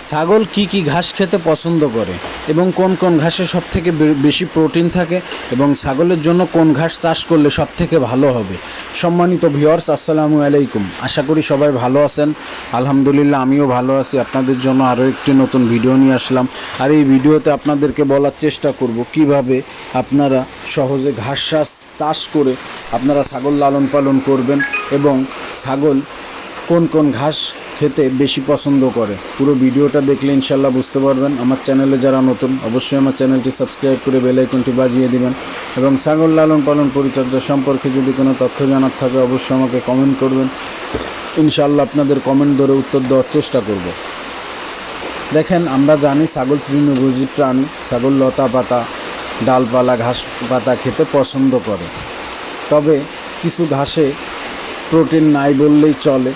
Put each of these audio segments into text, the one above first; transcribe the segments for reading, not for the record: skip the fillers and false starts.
ছাগল কি কি ঘাস খেতে পছন্দ করে এবং কোন কোন ঘাসে সবথেকে বেশি প্রোটিন থাকে এবং ছাগলের জন্য কোন ঘাস চাষ করলে সবথেকে ভালো হবে। সম্মানিত ভিউয়ার্স, আসসালামু আলাইকুম। আশা করি সবাই ভালো আছেন। আলহামদুলিল্লাহ, আমিও ভালো আছি। আপনাদের জন্য আরও একটি নতুন ভিডিও নিয়ে আসলাম। আর এই ভিডিওতে আপনাদেরকে বলার চেষ্টা করব কিভাবে আপনারা সহজে ঘাস চাষ করে আপনারা ছাগল লালন পালন করবেন এবং ছাগল কোন কোন ঘাস খেতে বেশি পছন্দ করে। পুরো ভিডিওটা দেখলে ইনশাল্লাহ বুঝতে পারবেন। আমার চ্যানেলে যারা নতুন, অবশ্যই আমার চ্যানেলটি সাবস্ক্রাইব করে বেল আইকনটি বাজিয়ে দিবেন এবং ছাগল লালন পালন পরিচর্যা সম্পর্কে যদি কোনো তথ্য জানার থাকে অবশ্যই আমাকে কমেন্ট করবেন। ইনশাল্লাহ আপনাদের কমেন্ট ধরে উত্তর দেওয়ার চেষ্টা করব। দেখেন, আমরা জানি ছাগল তৃণভোজী প্রাণী। ছাগল লতা পাতা, ডালপালা, ঘাস পাতা খেতে পছন্দ করে। তবে কিছু ঘাসে প্রোটিন নাই বললেই চলে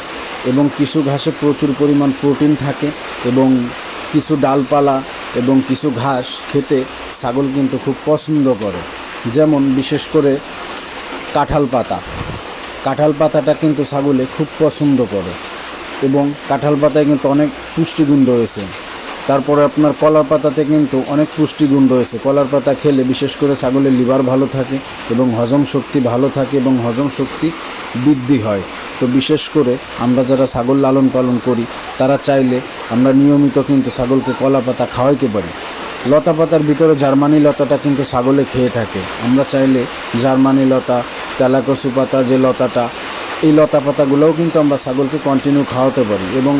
এবং কিছু ঘাসে প্রচুর পরিমাণ প্রোটিন থাকে এবং কিছু ডালপালা এবং কিছু ঘাস খেতে ছাগল কিন্তু খুব পছন্দ করে। যেমন বিশেষ করে কাঁঠাল পাতাটা কিন্তু ছাগলে খুব পছন্দ করে এবং কাঁঠাল পাতায় কিন্তু অনেক পুষ্টিগুণ রয়েছে। তারপরে আপনার কলার পাতাতে কিন্তু অনেক পুষ্টিগুণ রয়েছে। কলার পাতা খেলে বিশেষ করে ছাগলের লিভার ভালো থাকে এবং হজম শক্তি ভালো থাকে এবং হজম শক্তি বৃদ্ধি হয়। তো বিশেষ করে আমরা যারা ছাগল লালন পালন করি তারা চাইলে আমরা নিয়মিত কিন্তু ছাগলকে কলা পাতা খাওয়াইতে পারি। লতা পাতার ভিতরে জার্মানি লতাটা কিন্তু ছাগলে খেয়ে থাকে। আমরা চাইলে জার্মানি লতা, তেলাকসু পাতা যে লতাটা, এই লতা পাতাগুলোও কিন্তু আমরা ছাগলকে কন্টিনিউ খাওয়াতে পারি এবং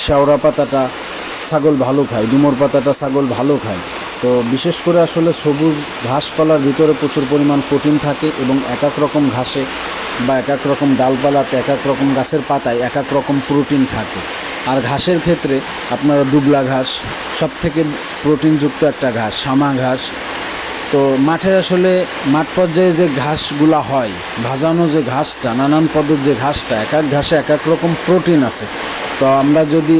শেওড়া পাতাটা ছাগল ভালো খায়, ডুমুর পাতাটা ছাগল ভালো খায়। তো বিশেষ করে আসলে সবুজ ঘাসপালার ভিতরে প্রচুর পরিমাণ প্রোটিন থাকে এবং এক এক রকম ঘাসে বা এক এক রকম ডালপালাতে এক এক রকম গাছের পাতায় এক এক রকম প্রোটিন থাকে। আর ঘাসের ক্ষেত্রে আপনারা দুবলা ঘাস সবথেকে প্রোটিনযুক্ত একটা ঘাস, শামা ঘাস। তো মাঠে আসলে মাঠ পর্যায়ে যে ঘাসগুলা হয়, ভাজানো যে ঘাসটা, নানান পদের যে ঘাসটা, এক এক ঘাসে এক এক রকম প্রোটিন আছে। তো আমরা যদি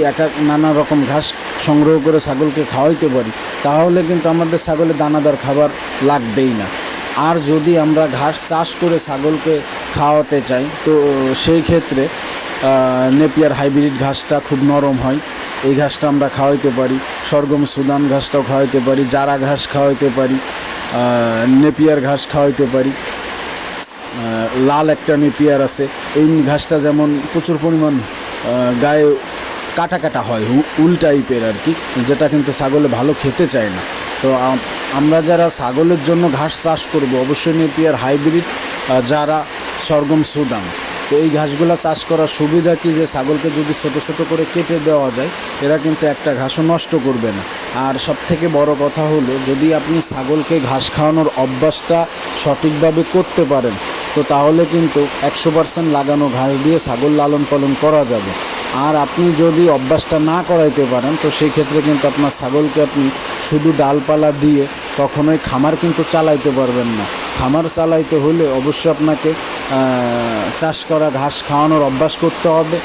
নানা রকম ঘাস সংগ্রহ করে ছাগলকে খাওয়াইতে পারি তাহলে কিন্তু আমাদের ছাগলের দানাদার খাবার লাগবেই না। আর যদি আমরা ঘাস চাষ করে ছাগলকে খাওয়াতে চাই তো সেই ক্ষেত্রে নেপিয়ার হাইব্রিড ঘাসটা খুব নরম হয়, এই ঘাসটা আমরা খাওয়াইতে পারি। সরগম সুদান ঘাসটাও খাওয়াইতে পারি, জারা ঘাস খাওয়াইতে পারি, নেপিয়ার ঘাস খাওয়াইতে পারি। লাল একটা নেপিয়ার আছে, এই ঘাসটা যেমন প্রচুর পরিমাণ গায়ে কাটা কাটা হয়, উল টাইপের আর কি, যেটা কিন্তু ছাগলে ভালো খেতে চায় না। তো আমরা যারা ছাগলের জন্য ঘাস চাষ করব অবশ্যই নেপিয়ার হাইব্রিড, যারা, সরগম সুদান। তো এই ঘাসগুলো চাষ করার সুবিধা কি, যে ছাগলকে যদি ছোটো ছোটো করে কেটে দেওয়া যায় এরা কিন্তু একটা ঘাসও নষ্ট করবে না। আর সবথেকে বড় কথা হলো, যদি আপনি ছাগলকে ঘাস খাওয়ানোর অভ্যাসটা সঠিকভাবে করতে পারেন তো তাহলে কিন্তু 100% লাগানো ঘাস দিয়ে ছাগল লালন পালন করা যাবে। আর আপনি যদি অভ্যাসটা না করাইতে পারেন তো সেই ক্ষেত্রে কিন্তু আপনার ছাগলকে আপনি শুধু ডালপালা দিয়ে কখনোই খামার কিন্তু চালাইতে পারবেন না। খামার চালাইতে হলে অবশ্যই আপনাকে চাষ করা ঘাস খাওয়ানোর অভ্যাস করতে হবে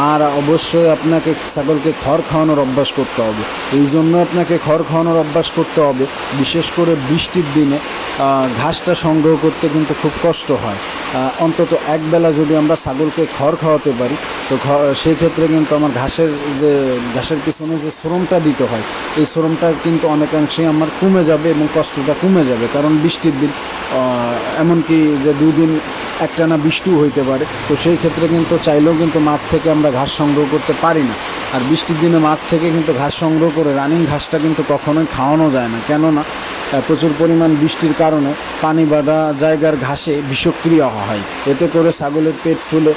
আর অবশ্যই আপনাকে ছাগলকে খড় খাওয়ানোর অভ্যাস করতে হবে। এই জন্য আপনাকে খড় খাওয়ানোর অভ্যাস করতে হবে। বিশেষ করে বৃষ্টির দিনে ঘাসটা সংগ্রহ করতে কিন্তু খুব কষ্ট হয়। অন্তত একবেলা যদি আমরা ছাগলকে খড় খাওয়াতে পারি তো সেই ক্ষেত্রে কিন্তু আমার ঘাসের পিছনে যে শ্রমটা দিতে হয় এই শ্রমটা কিন্তু অনেকাংশেই আমার কমে যাবে এবং কষ্টটা কমে যাবে। কারণ বৃষ্টির দিন, এমনকি যে 2 দিন একটানা বৃষ্টিও হইতে পারে, তো সেই ক্ষেত্রে কিন্তু চাইলেও কিন্তু মাঠ থেকে আমরা ঘাস সংগ্রহ করতে পারি না। আর বৃষ্টির দিনে মাঠ থেকে কিন্তু ঘাস সংগ্রহ করে রানিং ঘাসটা কিন্তু কখনোই খাওয়ানো যায় না, কেননা প্রচুর পরিমাণ বৃষ্টির কারণে পানি বাঁধা জায়গার ঘাসে বিষক্রিয়া হয়। এতে করে ছাগলের পেট ফুলে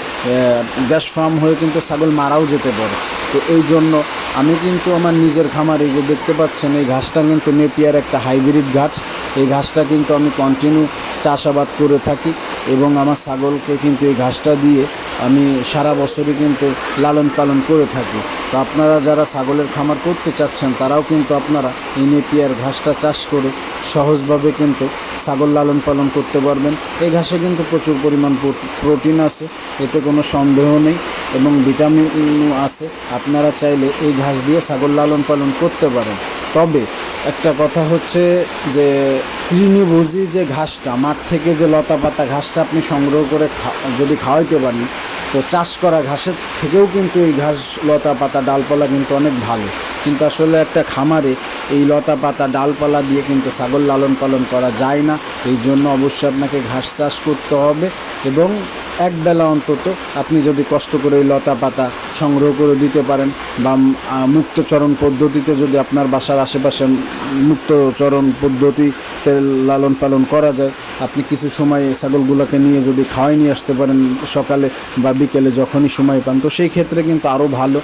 গ্যাস ফার্ম হয়ে কিন্তু ছাগল মারাও যেতে পারে। তো এই জন্য আমি কিন্তু আমার নিজের খামারে, যে দেখতে পাচ্ছেন এই ঘাসটা কিন্তু নেপিয়ার একটা হাইব্রিড ঘাস, এই ঘাসটা কিন্তু আমি কন্টিনিউ চাষাবাদ করে থাকি এবং আমার ছাগলকে কিন্তু এই ঘাসটা দিয়ে আমি সারা বছরই কিন্তু লালন পালন করে থাকি। তো আপনারা যারা ছাগলের খামার করতে চাচ্ছেন তারাও কিন্তু আপনারা এই নেপিয়ার ঘাসটা চাষ করে সহজভাবে কিন্তু ছাগল লালন পালন করতে পারবেন। এই ঘাসে কিন্তু প্রচুর পরিমাণ প্রোটিন আছে, এতে কোনো সন্দেহ নেই, এবং ভিটামিনও আছে। আপনারা চাইলে এই ঘাস দিয়ে ছাগল লালন পালন করতে পারেন। তবে একটা কথা হচ্ছে যে তৃণভোজী যে ঘাসটা, মাঠ থেকে যে লতা পাতা ঘাসটা আপনি সংগ্রহ করে যদি খাওয়াইতে পারেন তো চাষ করা ঘাসের থেকেও কিন্তু এই ঘাস, লতা পাতা, ডালপালা কিন্তু অনেক ভালো। কিন্তু আসলে একটা খামারে এই লতা পাতা ডালপালা দিয়ে কিন্তু ছাগল লালন পালন করা যায় না। এই জন্য অবশ্যই আপনাকে ঘাস চাষ করতে হবে এবং একবেলা অন্তত আপনি যদি কষ্ট করে ওই লতা পাতা সংগ্রহ করে দিতে পারেন বা মুক্তচরণ পদ্ধতিতে যদি আপনার বাসার আশেপাশে মুক্তচরণ পদ্ধতিতে লালন পালন করা যায়, আপনি কিছু সময় ছাগলগুলোকে নিয়ে যদি খাওয়াই নিয়ে আসতে পারেন সকালে বা বিকেলে যখনই সময় পান, তো সেই ক্ষেত্রে কিন্তু আরও ভালো।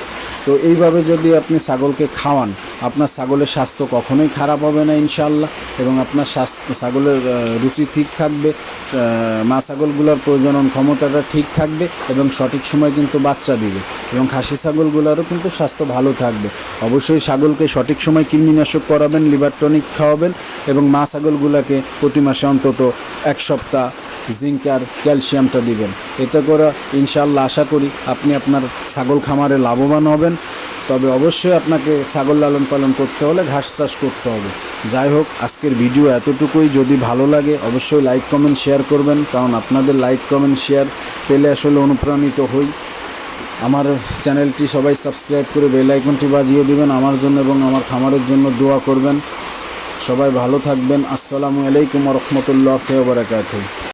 তো এইভাবে যদি আপনি ছাগলকে খাওয়ান, আপনার ছাগলের স্বাস্থ্য কখনোই খারাপ হবে না ইনশাআল্লাহ, এবং আপনার ছাগলের রুচি ঠিক থাকবে, মা ছাগলগুলোর প্রজনন ক্ষমতাটা ঠিক থাকবে এবং সঠিক সময় কিন্তু বাচ্চা দিবে, এবং খাসি ছাগলগুলোরও কিন্তু স্বাস্থ্য ভালো থাকবে। অবশ্যই ছাগলকে সঠিক সময় কৃমিনাশক করাবেন, লিভার টনিক খাওয়াবেন, এবং মা ছাগলগুলোকে প্রতি মাসে অন্তত 1 সপ্তাহ জিঙ্ক আর ক্যালসিয়ামটা দিবেন। এতে করে ইনশাআল্লাহ আশা করি আপনি আপনার ছাগল খামারে লাভবান হবেন। তবে অবশ্যই আপনাকে ছাগল লালন পালন করতে হলে ঘাস চাষ করতে হবে। যাই হোক, আজকের ভিডিও এতটুকুই। যদি ভালো লাগে অবশ্যই লাইক কমেন্ট শেয়ার করবেন, কারণ আপনাদের লাইক কমেন্ট শেয়ার পেলে আসলে অনুপ্রাণিত হই। আমার চ্যানেলটি সবাই সাবস্ক্রাইব করে বেল আইকনটি বাজিয়ে দেবেন আমার জন্য এবং আমার খামারের জন্য দোয়া করবেন। সবাই ভালো থাকবেন। আসসালামু আলাইকুম ওয়া রাহমাতুল্লাহি ওয়া বারাকাতুহু।